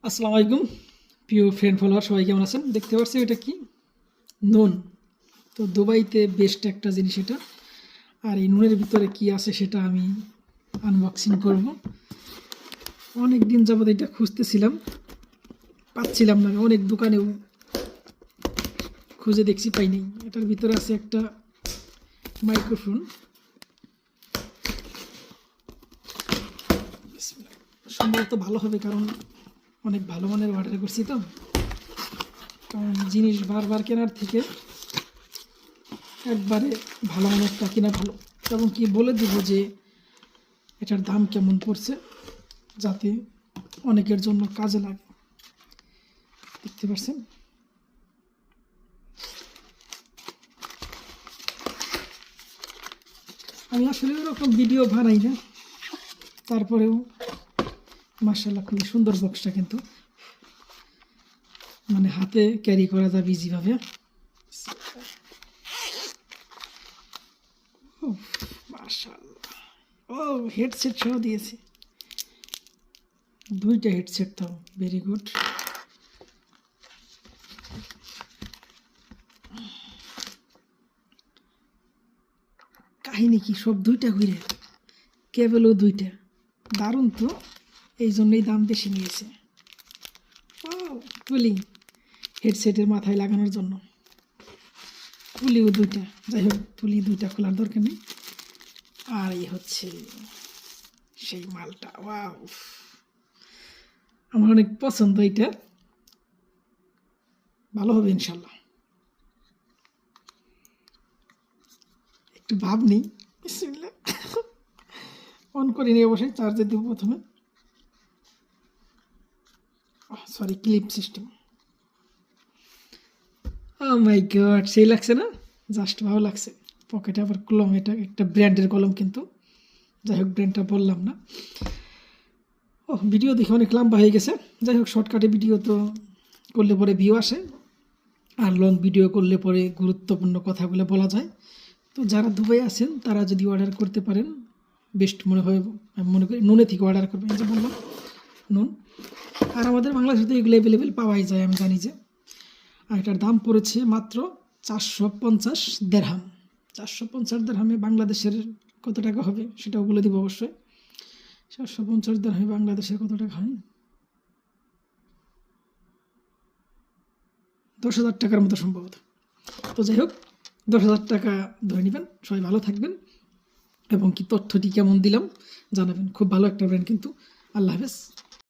আসসালামু আলাইকুম প্রিয় ফ্রেন্ড ফলোয়ার, সবাই কেমন আছেন? দেখতে পাচ্ছেন এটা কি নুন। তো দুবাইতে বেস্ট একটা জিনিস এটা। আর এই নুনের ভিতরে কি আছে সেটা আমি আনবক্সিং করব। অনেক দিন যাবত এটা খুঁজতেছিলাম, পাচ্ছিলাম না, অনেক দোকানেও খুঁজে দেখছি, পাইনি। এটার ভিতরে আছে একটা মাইক্রোফোন। সম্ভবত ভালো হবে, কারণ অনেক ভালো মানের অর্ডার করছি। তো কারণ জিনিস বারবার কেনার থেকে একবারে ভালো মানেরটা কিনা ভালো। এবং কি বলে দিব যে এটার দাম কেমন পড়ছে, যাতে অনেকের জন্য কাজে লাগে। দেখতে পাচ্ছেন, আমি আসলে ওরকম ভিডিও বানাই না, তারপরেও মার্শাল্লাহ খুবই সুন্দর বক্সটা, কিন্তু মানে হাতে ক্যারি করা যাবে ইজিভাবে। মার্শাল্লাহ, ও হেডসেট সহ দিয়েছে, দুইটা হেডসেট, তো ভেরি গুড। কাহিনী কি, সব দুইটা ঘুরে, কেবলও দুইটা, দারুণ তো, এই জন্যই দাম বেশি নিয়েছে। তুলি হেডসেটের মাথায় লাগানোর জন্য, তুলিও দুইটা। যাই হোক, তুলি দুইটা খোলার দরকার নেই। আর এই হচ্ছে সেই মালটা, ওয়াও, আমার অনেক পছন্দ এটা, ভালো হবে ইনশাল্লাহ। একটু ভাব নেই, বিসমিল্লাহ। অন করে নিয়ে অবশ্যই চার্জে দেবো প্রথমে। Sorry, clip system. Oh my God, সেই লাগছে না? জাস্ট ভালো লাগছে। পকেটে আবার কলম, এটা একটা ব্র্যান্ডের কলম, কিন্তু যাই হোক ব্র্যান্ডটা বললাম না। ও, ভিডিও দেখে অনেক লম্বা হয়ে গেছে। যাই হোক, শর্টকাটে ভিডিও তো করলে পরে ভিউ আসে, আর লং ভিডিও করলে পরে গুরুত্বপূর্ণ কথাগুলো বলা যায়। তো যারা দুবাই আছেন তারা যদি অর্ডার করতে পারেন, বেস্ট মনে হয়। আমি মনে করি নুনে থেকে অর্ডার করবেন, যে বললাম নুন। আর আমাদের বাংলাদেশে তো এগুলো অ্যাভেলেবেল পাওয়াই যায়, আমি জানি যে। আর এটার দাম পড়েছে মাত্র 450 দেরহাম। 450 দেরহামে বাংলাদেশের কত টাকা হবে সেটাও বলে দিব অবশ্যই। 450 দেরহামে বাংলাদেশের কত টাকা হয়? 10,000 টাকার মতো সম্ভবত। তো যাই হোক, 10,000 টাকা ধরে নেবেন। সবাই ভালো থাকবেন, এবং কি তথ্যটি কেমন দিলাম জানাবেন। খুব ভালো একটা ব্র্যান্ড কিন্তু। আল্লাহ হাফেজ।